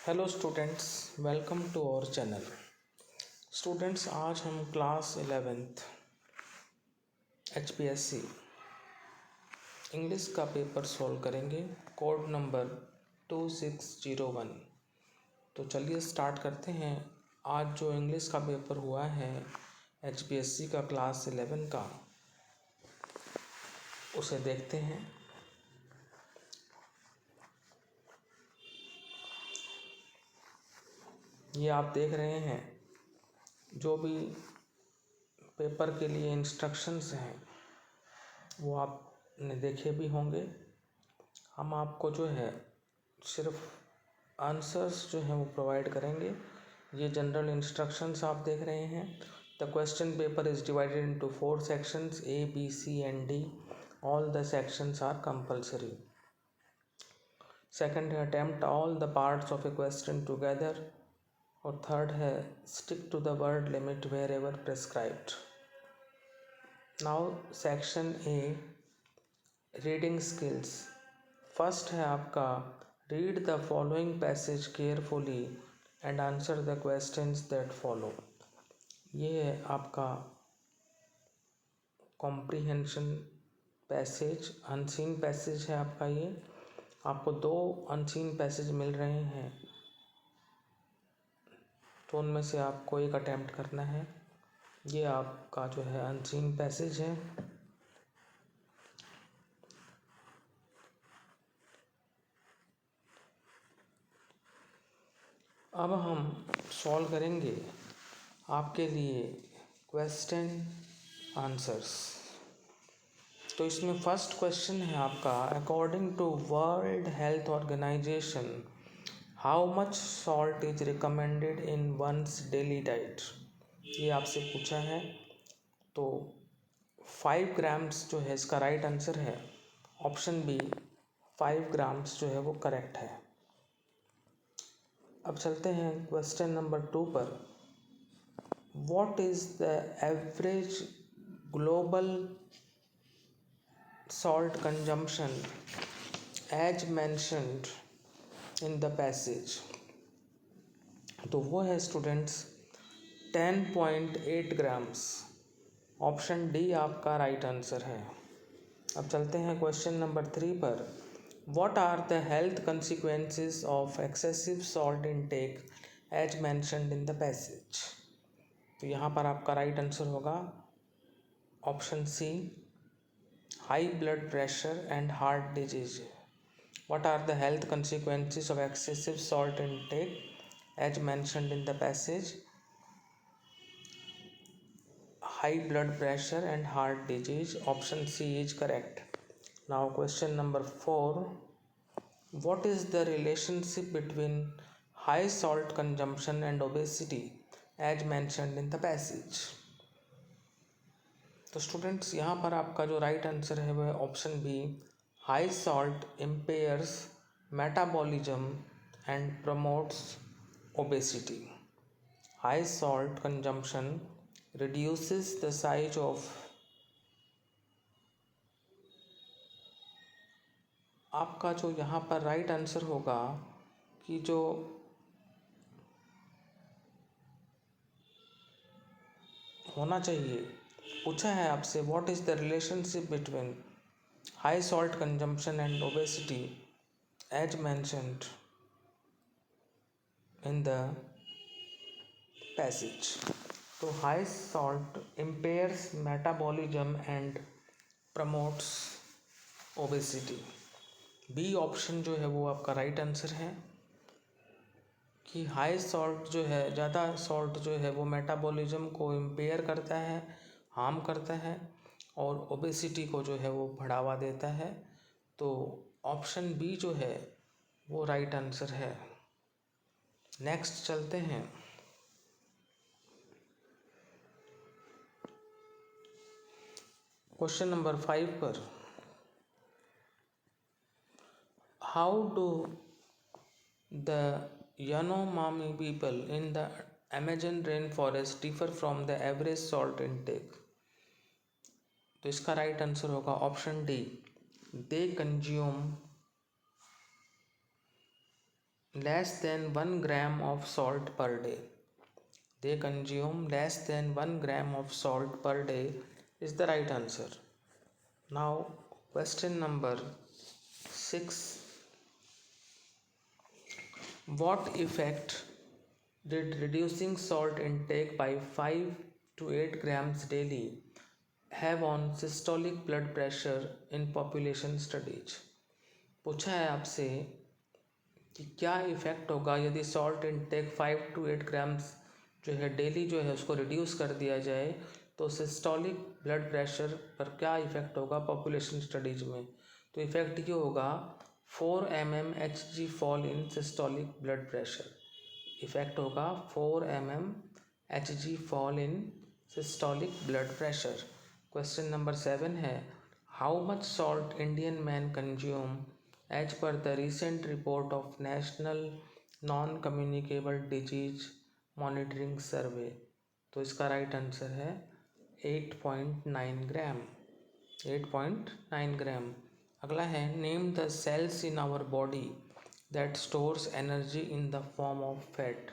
Hello students, welcome to our channel. Students, आज हम class 11th HPSC English का paper solve करेंगे, code number 2601। तो चलिए स्टार्ट करते हैं। आज जो इंग्लिश का पेपर हुआ है HPSC का क्लास 11 का, उसे देखते हैं। ये आप देख रहे हैं, जो भी पेपर के लिए इंस्ट्रक्शंस हैं वो आपने देखे भी होंगे। हम आपको जो है सिर्फ आंसर्स जो हैं वो प्रोवाइड करेंगे। ये जनरल इंस्ट्रक्शंस आप देख रहे हैं। The question paper is divided into 4 sections A, B, C and D। All the sections are compulsory. Second है attempt all the parts of a question together. और थर्ड है stick to the word limit wherever prescribed. Now section A, reading skills. First है आपका read the following passage carefully and answer the questions that follow. ये है आपका comprehension passage, unseen passage है आपका। ये आपको 2 अनसीन पैसेज मिल रहे हैं, तो उनमें से आपको एक अटेम्प्ट करना है। ये आपका जो है अनसीन पैसेज है। अब हम सॉल्व करेंगे आपके लिए क्वेश्चन आंसर्स। तो इसमें फर्स्ट क्वेश्चन है आपका, according to World Health Organization how much salt is recommended in one's daily diet. ये आपसे पूछा है। तो 5 ग्राम्स जो है इसका राइट आंसर है। ऑप्शन बी 5 ग्राम्स जो है वो करेक्ट है। अब चलते हैं क्वेश्चन नंबर 2 पर। What is the average global salt consumption as mentioned in the passage। तो वो है स्टूडेंट्स 10.8 ग्राम्स। ऑप्शन डी आपका राइट आंसर है। अब चलते हैं क्वेश्चन नंबर 3 पर। What are the health consequences of excessive salt intake as mentioned in the passage. तो यहाँ पर आपका राइट आंसर होगा option C, high blood pressure and heart disease। What are the health consequences of excessive salt intake as mentioned in the passage? High blood pressure and heart disease। Option C is correct। Now question number 4, what is the relationship between high salt consumption and obesity as mentioned in the passage? तो students यहाँ पर आपका जो right answer है वह है option B, high salt impairs metabolism and promotes obesity. High salt consumption reduces the size of, आपका जो यहाँ पर राइट आंसर होगा कि जो होना चाहिए, पूछा है आपसे what is the relationship between high salt consumption and obesity as mentioned in the passage. तो high salt impairs metabolism and promotes obesity. B option जो है वो आपका राइट आंसर है कि हाई सॉल्ट जो है, ज़्यादा सॉल्ट जो है वो मेटाबॉलिज्म को इम्पेयर करता है, हार्म करता है, और ओबेसिटी को जो है वो बढ़ावा देता है। तो ऑप्शन बी जो है वो राइट आंसर है। नेक्स्ट चलते हैं क्वेश्चन नंबर 5 पर। How do the Yanomami people in the Amazon rainforest differ from the average salt intake। तो इसका राइट आंसर होगा option D, they consume less than 1 gram of salt per day. They consume less than 1 gram of salt per day is the right answer. Now question number 6. What effect did reducing salt intake by 5 to 8 grams daily have on systolic blood pressure in population studies? पूछा है आपसे कि क्या effect होगा यदि salt intake 5 to 8 grams जो है daily जो है उसको रिड्यूस कर दिया जाए तो सिस्टोलिक ब्लड प्रेशर पर क्या इफ़ेक्ट होगा पॉपुलेशन स्टडीज में। तो इफ़ेक्ट ये होगा 4 mmHg fall in systolic blood pressure. Effect होगा 4 mmHg fall in systolic blood pressure. Question number 7 है how much salt Indian man consume as per the recent report of national non communicable disease monitoring survey. तो इसका right answer है 8.9 ग्राम। 8.9 gram. अगला है name the cells in our body that stores energy in the form of fat.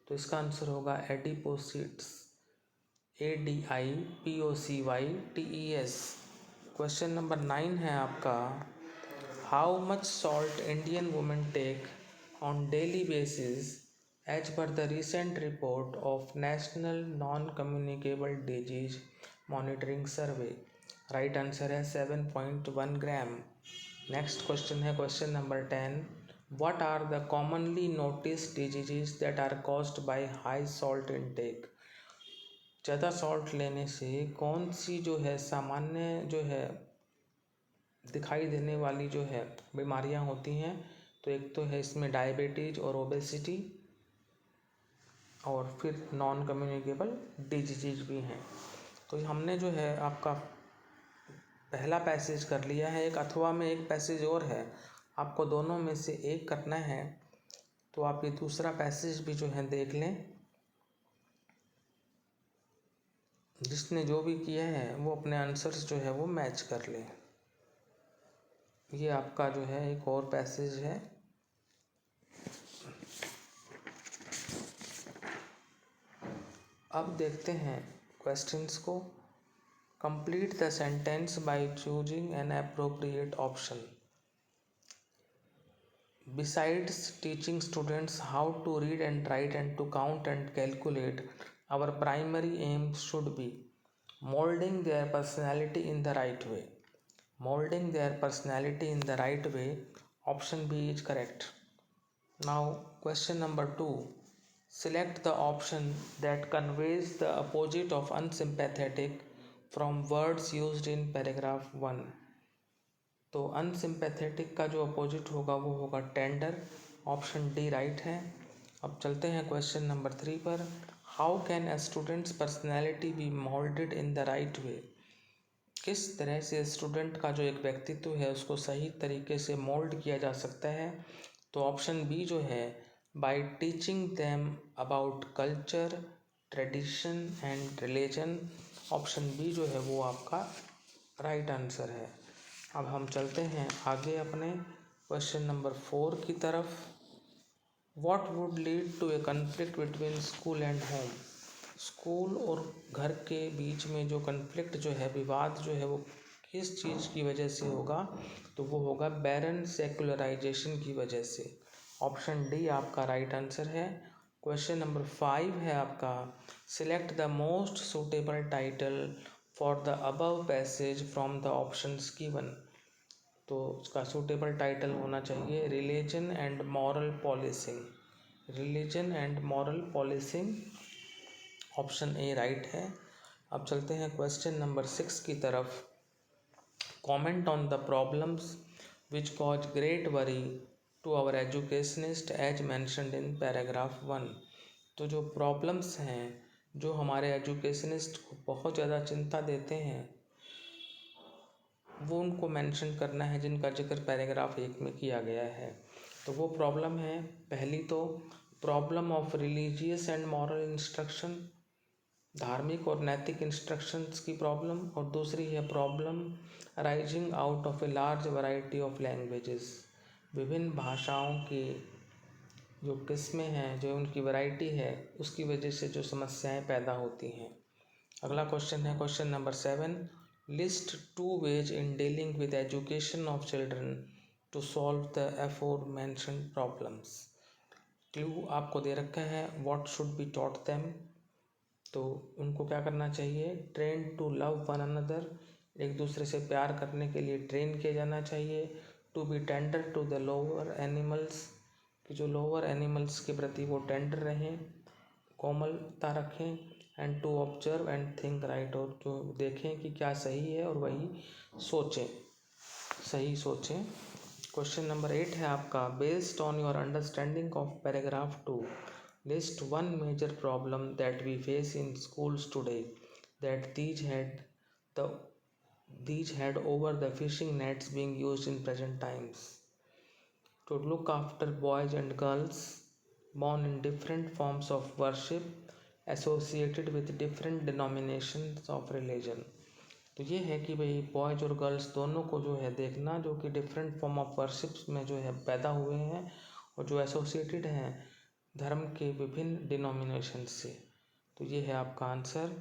तो इसका answer होगा adipocytes. ADIPOCYTES। Question number 9 है आपका how much salt Indian women take on daily basis as per the recent report of national non communicable disease monitoring survey. Right answer है 7.1 gram. Next question है question number 10 what are the commonly noticed diseases that are caused by high salt intake. ज़्यादा salt लेने से कौन सी जो है सामान्य जो है दिखाई देने वाली जो है बीमारियां होती हैं। तो एक तो है इसमें डायबिटीज़ और ओबेसिटी और फिर नॉन कम्युनिकेबल डिजीज भी हैं। तो हमने जो है आपका पहला पैसेज कर लिया है। एक अथवा में एक पैसेज और है, आपको दोनों में से एक करना है। तो आप ये दूसरा पैसेज भी जो है देख लें। जिसने जो भी किया है वो अपने आंसर्स जो है वो मैच कर ले। ये आपका जो है एक और पैसेज है। अब देखते हैं क्वेश्चंस को। Complete the sentence by choosing N appropriate option. Besides teaching students how to read and write and to count and calculate, our primary aim should be molding their personality in the right way. Molding their personality in the right way. Option B is correct. Now, question number 2. Select the option that conveys the opposite of unsympathetic from words used in paragraph 1. तो अनसिम्पैथेटिक का जो opposite होगा वो होगा tender. Option D right है। अब चलते हैं क्वेश्चन नंबर 3 पर। How can a students personality be moulded in the right way. किस तरह से स्टूडेंट का जो एक व्यक्तित्व है उसको सही तरीके से मोल्ड किया जा सकता है। तो ऑप्शन बी जो है by teaching them about culture tradition and religion. Option B जो है वो आपका राइट आंसर है। अब हम चलते हैं आगे अपने क्वेश्चन नंबर 4 की तरफ। What would lead to a conflict between school and home. School और घर के बीच में जो कन्फ्लिक्ट जो है विवाद जो है वो किस चीज़ की वजह से होगा। तो वो होगा बैरन सेकुलराइजेशन की वजह से। ऑप्शन डी आपका राइट आंसर है। क्वेश्चन नंबर 5 है आपका select the most suitable title for the above passage from the options given. तो उसका सूटेबल टाइटल होना चाहिए religion and moral policing. Religion and moral policing. Option A right है। अब चलते हैं क्वेश्चन नंबर 6 की तरफ। Comment on the problems which cause great worry to our educationist as mentioned in paragraph 1। तो जो प्रॉब्लम्स हैं जो हमारे एजुकेशनिस्ट को बहुत ज़्यादा चिंता देते हैं वो उनको मेंशन करना है जिनका जिक्र पैराग्राफ 1 में किया गया है। तो वो प्रॉब्लम है पहली तो problem of religious and moral instruction, धार्मिक और नैतिक इंस्ट्रक्शंस की प्रॉब्लम। और दूसरी है problem arising out of a large variety of languages, विभिन्न भाषाओं की जो किस्में हैं, जो उनकी वैरायटी है, उसकी वजह से जो समस्याएं पैदा होती हैं। अगला क्वेश्चन है question number 7, list 2 ways in dealing with education of children to solve the aforementioned problems. Clue आपको दे रखा है, what should be taught them, तो उनको क्या करना चाहिए, train to love one another, एक दूसरे से प्यार करने के लिए ट्रेन किया जाना चाहिए, to be tender to the lower animals, कि जो लोअर एनिमल्स के प्रति वो टेंडर रहें, कोमलता रखें, and to observe and think right, और जो देखें कि क्या सही है और वही सोचें, सही सोचें। क्वेश्चन नंबर 8 है आपका, based on your understanding of paragraph 2 list one major problem that we face in schools today that these had over the fishing nets being used in present times to look after boys and girls born in different forms of worship associated with different denominations of religion। तो ये है कि भाई boys और girls दोनों को जो है देखना, जो कि डिफरेंट फॉर्म ऑफ वर्शिप्स में जो है पैदा हुए हैं और जो एसोसिएटेड हैं धर्म के विभिन्न डिनोमिनेशन से। तो ये है आपका आंसर।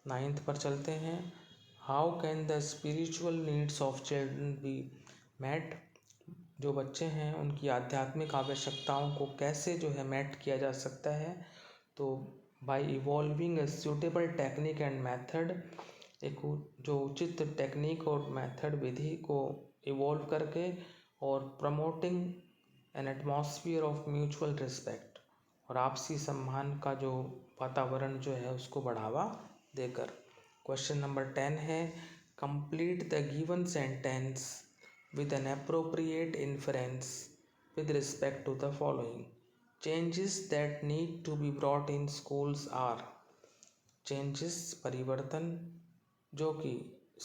9th पर चलते हैं, how can the spiritual needs of children be met, जो बच्चे हैं उनकी आध्यात्मिक आवश्यकताओं को कैसे जो है मेट किया जा सकता है, तो by evolving a suitable technique and method, एक जो उचित टेक्निक और मेथड विधि को इवॉल्व करके, और promoting an atmosphere of mutual respect, और आपसी सम्मान का जो वातावरण जो है उसको बढ़ावा देकर। क्वेश्चन नंबर 10 है, complete the given sentence with an appropriate inference with respect to the following changes that need to be brought in schools are, changes परिवर्तन जो कि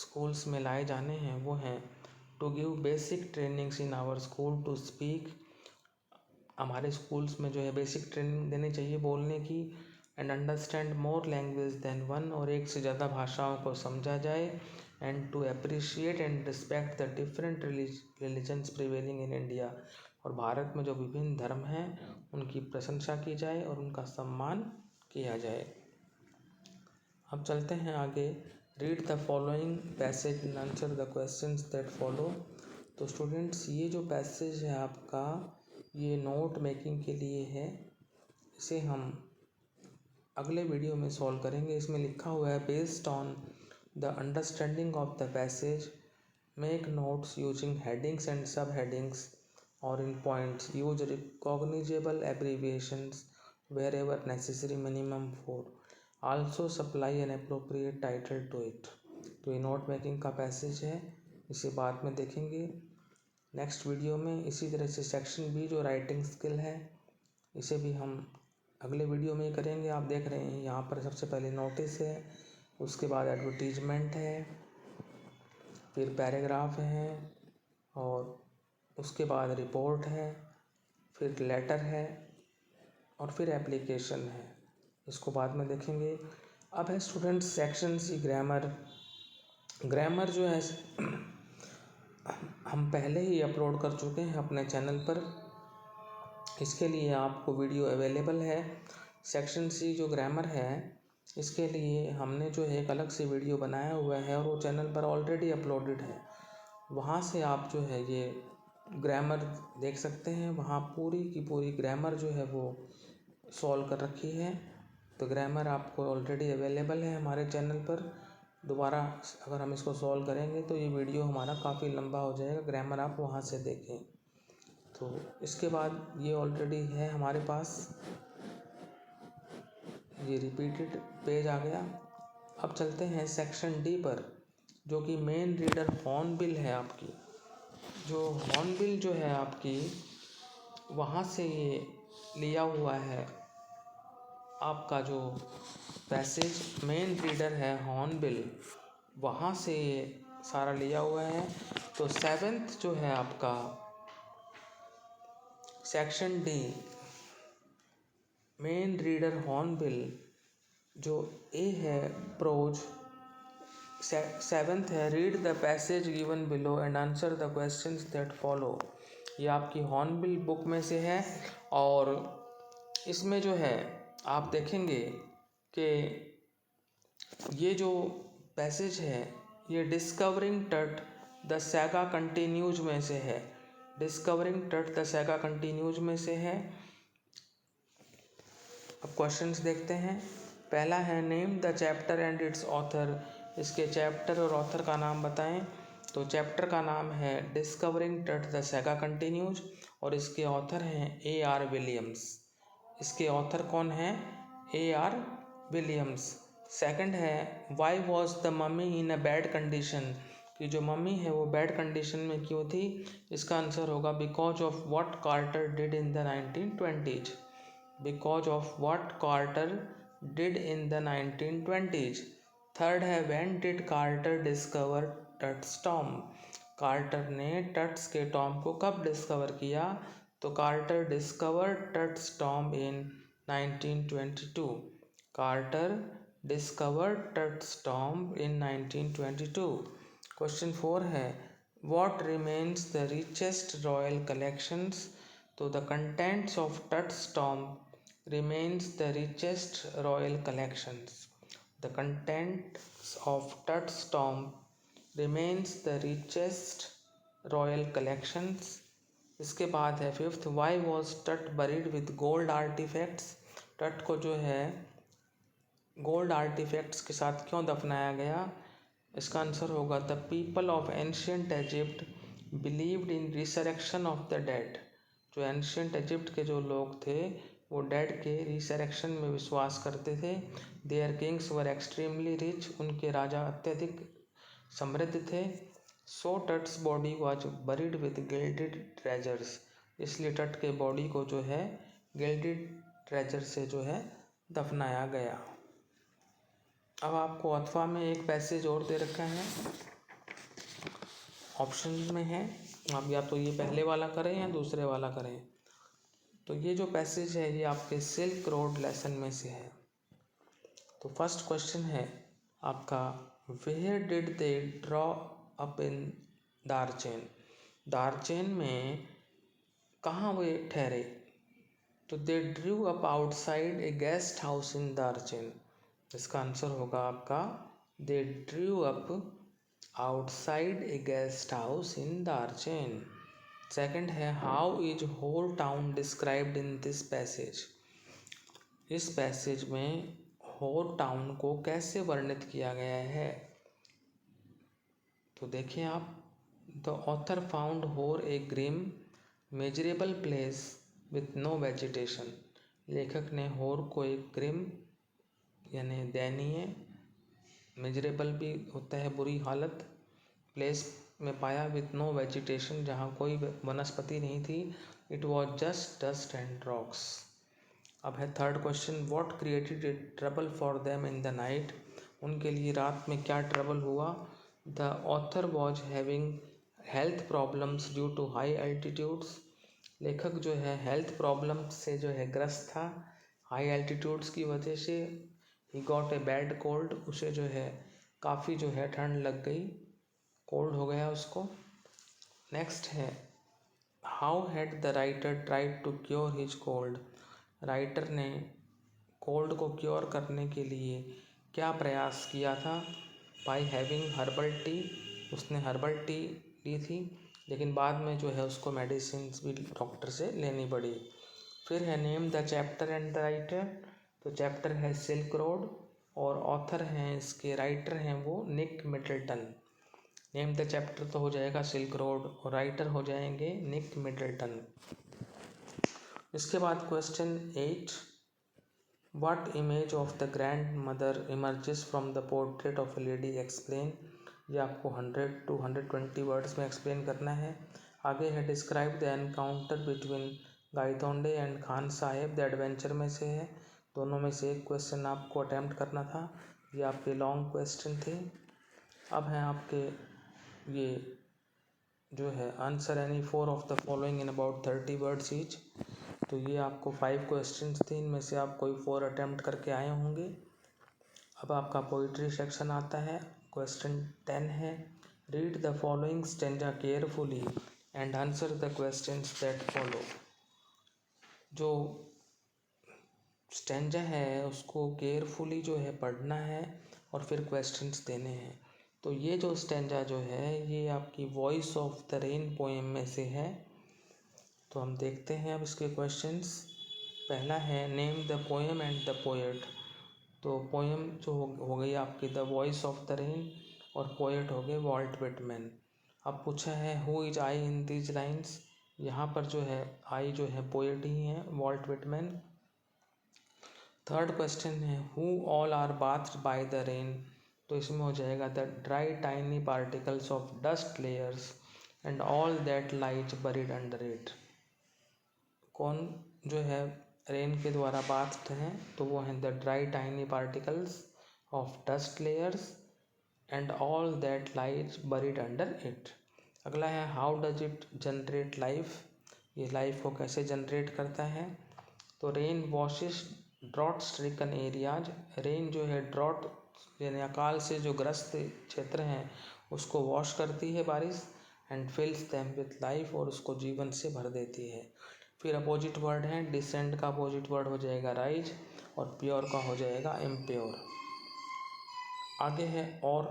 schools में लाए जाने हैं वो हैं, to give basic trainings in our school to speak, हमारे schools में जो है बेसिक ट्रेनिंग देनी चाहिए बोलने की, and understand more language than one, और एक से ज़्यादा भाषाओं को समझा जाए, and to appreciate and respect the different religions prevailing in India, और भारत में जो विभिन्न धर्म हैं उनकी प्रशंसा की जाए और उनका सम्मान किया जाए। अब चलते हैं आगे, read the following passage and answer the questions that follow. तो स्टूडेंट्स ये जो पैसेज है आपका ये नोट मेकिंग के लिए है, इसे हम अगले वीडियो में सॉल्व करेंगे। इसमें लिखा हुआ है, based on the understanding of the passage make notes using headings and sub headings और in points, use recognisable abbreviations wherever necessary minimum four, also supply an appropriate title to it. तो ये note making का passage है, इसे बाद में देखेंगे next video में। इसी तरह से सेक्शन बी जो राइटिंग स्किल है, इसे भी हम अगले वीडियो में ही करेंगे। आप देख रहे हैं यहाँ पर सबसे पहले नोटिस है, उसके बाद एडवर्टीजमेंट है, फिर पैराग्राफ है, और उसके बाद रिपोर्ट है, फिर लेटर है, और फिर एप्लीकेशन है। इसको बाद में देखेंगे। अब है students section C grammar. Grammar जो है हम पहले ही अपलोड कर चुके हैं अपने चैनल पर, इसके लिए आपको वीडियो अवेलेबल है। सेक्शन सी जो ग्रामर है इसके लिए हमने जो है एक अलग से वीडियो बनाया हुआ है और वो चैनल पर ऑलरेडी अपलोडेड है, वहाँ से आप जो है ये ग्रामर देख सकते हैं। वहाँ पूरी की पूरी ग्रामर जो है वो सॉल्व कर रखी है। तो ग्रामर आपको ऑलरेडी अवेलेबल है हमारे चैनल पर। दोबारा अगर हम इसको सॉल्व करेंगे तो ये वीडियो हमारा काफ़ी लंबा हो जाएगा, ग्रामर आप वहाँ से देखें। तो इसके बाद ये ऑलरेडी है हमारे पास, ये रिपीटेड पेज आ गया। अब चलते हैं सेक्शन डी पर, जो कि मेन रीडर हॉर्नबिल है आपकी। जो हॉर्नबिल जो है आपकी, वहाँ से ये लिया हुआ है आपका जो पैसेज मेन रीडर है हॉर्नबिल, वहाँ से ये सारा लिया हुआ है। तो 7th जो है आपका section D main reader hornbill, जो ए है प्रोज, 7th है read the passage given below and answer the questions that follow. ये आपकी हॉर्नबिल बुक में से है और इसमें जो है आप देखेंगे कि ये जो पैसेज है ये डिस्कवरिंग टट द सैगा कंटिन्यूज में से है। डिस्कवरिंग टट द सैगा कंटिन्यूज में से है। अब क्वेश्चंस देखते हैं। पहला है name the chapter and it's author. इसके चैप्टर और ऑथर का नाम बताएं। तो चैप्टर का नाम है डिस्कवरिंग टट द सैगा कंटिन्यूज और इसके ऑथर हैं A.R. विलियम्स। इसके ऑथर कौन हैं? A.R. विलियम्स। सेकंड है why was the mummy in a bad condition. कि जो मम्मी है वो बैड कंडीशन में क्यों थी? इसका आंसर होगा because of what Carter did in the 1920s। Because of what Carter did in the 1920s। Third है when did Carter discover Tut's tomb. Carter ने टट्स के टॉम को कब डिस्कवर किया? तो Carter discover Tut's tomb in 1922। Carter discover Tut's tomb in 1922। Question 4 है what remains the richest royal collections. तो the contents of Tut's tomb remains the richest royal collections. The contents of Tut's tomb remains the richest royal collections. इसके बाद है fifth why was टट buried with gold artefacts. टट को जो है gold artefacts के साथ क्यों दफनाया गया? इसका आंसर होगा the people of ancient Egypt believed in resurrection of the dead. जो एंशियंट इजिप्ट के जो लोग थे वो डेड के रिसरेक्शन में विश्वास करते थे। Their kings were extremely rich. उनके राजा अत्यधिक समृद्ध थे। So Tut's body was buried with gilded treasures. इसलिए टट के बॉडी को जो है गिल्डेड ट्रेजर से जो है दफनाया गया। अब आपको अथवा में एक पैसेज और दे रखा है, ऑप्शन में है। आप या तो ये पहले वाला करें या दूसरे वाला करें। तो ये जो पैसेज है ये आपके सिल्क रोड लेसन में से है। तो फर्स्ट क्वेश्चन है आपका where did they draw up in Darchen. Darchen में कहाँ वे ठहरे? तो they drew up outside a guest house in Darchen. इसका आंसर होगा आपका they drew up outside a guest house in Darchen. Second है how is Hor town described in this passage. इस पैसेज में होल टाउन को कैसे वर्णित किया गया है? तो देखिए आप the author found Hor a grim miserable place with no vegetation. लेखक ने होर को एक ग्रिम यानी दयनीय, मेजरेबल भी होता है बुरी हालत, प्लेस में पाया विथ नो वेजिटेशन जहाँ कोई वनस्पति नहीं थी। It was just dust and rocks. अब है third question what created a trouble for them in the night. उनके लिए रात में क्या ट्रबल हुआ? The author was having health problems due to high altitudes. लेखक जो है हेल्थ प्रॉब्लम से जो है ग्रस्त था हाई एल्टीट्यूड्स की वजह से। He got a bad cold. उसे जो है काफ़ी जो है ठंड लग गई, कोल्ड हो गया उसको। नेक्स्ट है how had the writer tried to cure his cold. Writer ने कोल्ड को क्योर करने के लिए क्या प्रयास किया था? By having herbal tea. उसने हर्बल टी ली थी लेकिन बाद में जो है उसको मेडिसिन भी डॉक्टर से लेनी पड़ी। फिर है name the chapter and the writer. तो चैप्टर है सिल्क रोड और ऑथर हैं इसके राइटर हैं वो Nick Middleton. Name the chapter तो हो जाएगा सिल्क रोड और राइटर हो जाएंगे निक मिडल्टन। इसके बाद question 8 what image of the grandmother emerges from the portrait of a lady explain. ये आपको 100 to 120 वर्ड्स में एक्सप्लेन करना है। आगे है describe the encounter between Gaitonde and Khan Saheb. The adventure में से है, दोनों में से एक क्वेश्चन आपको अटैम्प्ट करना था। ये आपके लॉन्ग क्वेश्चन थे। अब हैं आपके ये जो है answer any 4 of the following in about 30 words each. तो ये आपको 5 क्वेश्चंस थे, इनमें से आप कोई 4 अटैम्प्ट करके आए होंगे। अब आपका पोइट्री सेक्शन आता है। क्वेश्चन 10 है read the following stanza carefully and answer the questions that follow. जो स्टेंजा है उसको केयरफुली जो है पढ़ना है और फिर क्वेश्चंस देने हैं। तो ये जो स्टेंजा जो है ये आपकी voice of the rain poem में से है। तो हम देखते हैं अब इसके क्वेश्चंस। पहला है name the poem and the poet. तो पोएम जो हो गई आपकी the voice of the rain और पोएट हो गए वॉल्ट विटमैन। अब पूछा है who is I in these lines. यहाँ पर जो है आई जो है पोएट ही है वॉल्ट विटमैन। थर्ड क्वेश्चन है who all are bathed by the rain. तो इसमें हो जाएगा the dry tiny particles of dust layers and all that lies buried under it. कौन जो है रेन के द्वारा बाथ्ड हैं, तो वो हैं the dry tiny particles of dust layers and all that lies buried under it. अगला है how does it generate life. ये लाइफ को कैसे जनरेट करता है। तो rain washes drought stricken areas. Rain जो है ड्रॉट यानी अकाल से जो ग्रस्त क्षेत्र हैं उसको वॉश करती है बारिश एंड फिल्स देम विथ लाइफ और उसको जीवन से भर देती है। फिर अपोजिट वर्ड है डिसेंड का अपोजिट वर्ड हो जाएगा राइज और प्योर का हो जाएगा इम्प्योर। आगे है और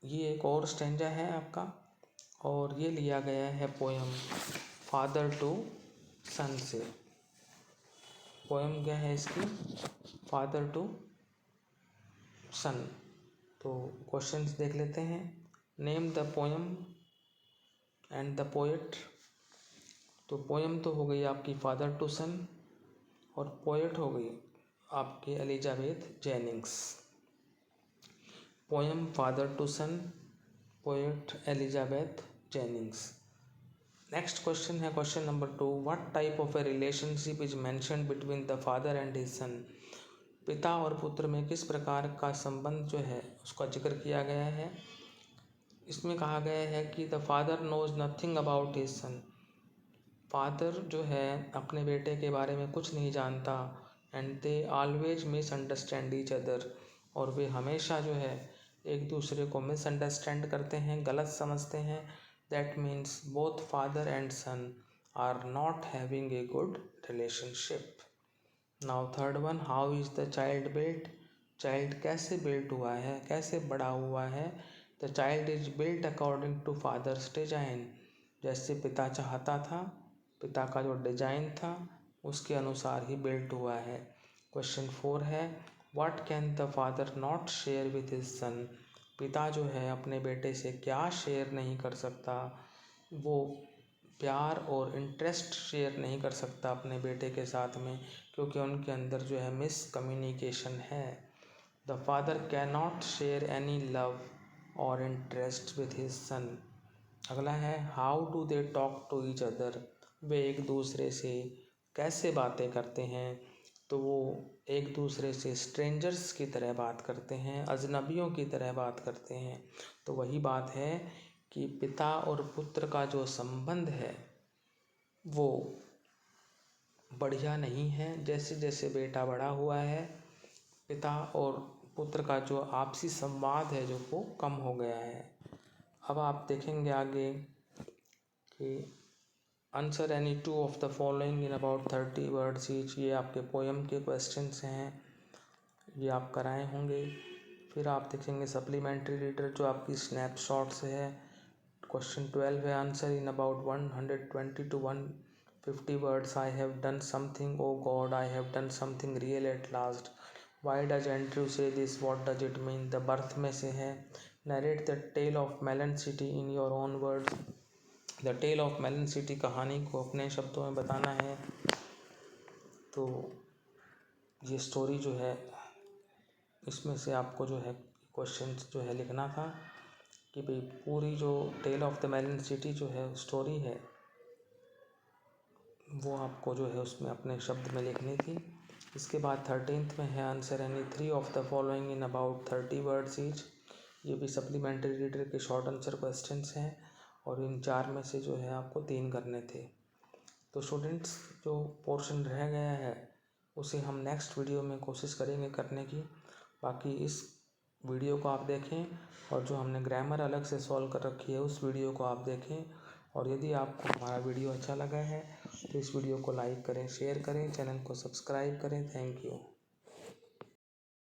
ये एक और स्टेंजा है आपका और ये लिया गया है पोएम फादर टू सन से। पोएम क्या है इसकी फादर टू सन। तो क्वेश्चंस देख लेते हैं। Name the poem and the poet. तो पोएम तो हो गई आपकी फादर टू सन और पोएट हो गई आपकी Elizabeth Jennings. Poem father to son, poet Elizabeth Jennings. Next question है question number 2 what type of a relationship is mentioned between the father and his son. पिता और पुत्र में किस प्रकार का संबंध जो है उसका जिक्र किया गया है। इसमें कहा गया है कि the father knows nothing about his son. Father जो है अपने बेटे के बारे में कुछ नहीं जानता and they always misunderstand each other. और वे हमेशा जो है एक दूसरे को मिसअंडरस्टैंड करते हैं, गलत समझते हैं। That means both father and son are not having a good relationship. Now third one how is the child built. Child कैसे बिल्ट हुआ है, कैसे बड़ा हुआ है। The child is built according to father's design. जैसे पिता चाहता था, पिता का जो डिजाइन था उसके अनुसार ही बिल्ट हुआ है। क्वेश्चन 4 है what can the father not share with his son. पिता जो है अपने बेटे से क्या शेयर नहीं कर सकता। वो प्यार और इंटरेस्ट शेयर नहीं कर सकता अपने बेटे के साथ में क्योंकि उनके अंदर जो है मिसकम्युनिकेशन है। The father can not share any love or interest with his son. अगला है how do they talk to each other. वे एक दूसरे से कैसे बातें करते हैं। तो वो एक दूसरे से स्ट्रेंजर्स की तरह बात करते हैं, अजनबियों की तरह बात करते हैं। तो वही बात है कि पिता और पुत्र का जो संबंध है वो बढ़िया नहीं है। जैसे जैसे बेटा बड़ा हुआ है पिता और पुत्र का जो आपसी संवाद है जो वो कम हो गया है। अब आप देखेंगे आगे कि answer any 2 of the following in about 30 words each. ये आपके पोएम के क्वेश्चंस हैं, ये आप कराए होंगे। फिर आप देखेंगे सप्लीमेंट्री रीडर जो आपकी स्नैपशॉट्स है। क्वेश्चन 12 है answer in about 120 to 150 words. I have done something O God, I have done something real at last. Why does Andrew say this, what does it mean. The birth में से है narrate the tale of melon city in your own words. The tale of melon city कहानी को अपने शब्दों में बताना है। तो ये स्टोरी जो है इसमें से आपको जो है क्वेश्चन जो है लिखना था कि भाई पूरी जो tale of the melon city जो है स्टोरी है वो आपको जो है उसमें अपने शब्द में लिखनी थी। इसके बाद 13th में है answer any 3 of the following in about 30 words each. ये भी सप्लीमेंट्री रीडर के शॉर्ट आंसर क्वेश्चंस हैं और इन 4 में से जो है आपको 3 करने थे। तो स्टूडेंट्स जो पोर्शन रह गया है उसे हम नेक्स्ट वीडियो में कोशिश करेंगे करने की। बाकी इस वीडियो को आप देखें और जो हमने ग्रामर अलग से सॉल्व कर रखी है उस वीडियो को आप देखें। और यदि आपको हमारा वीडियो अच्छा लगा है तो इस वीडियो को लाइक करें, शेयर करें, चैनल को सब्सक्राइब करें। Thank you.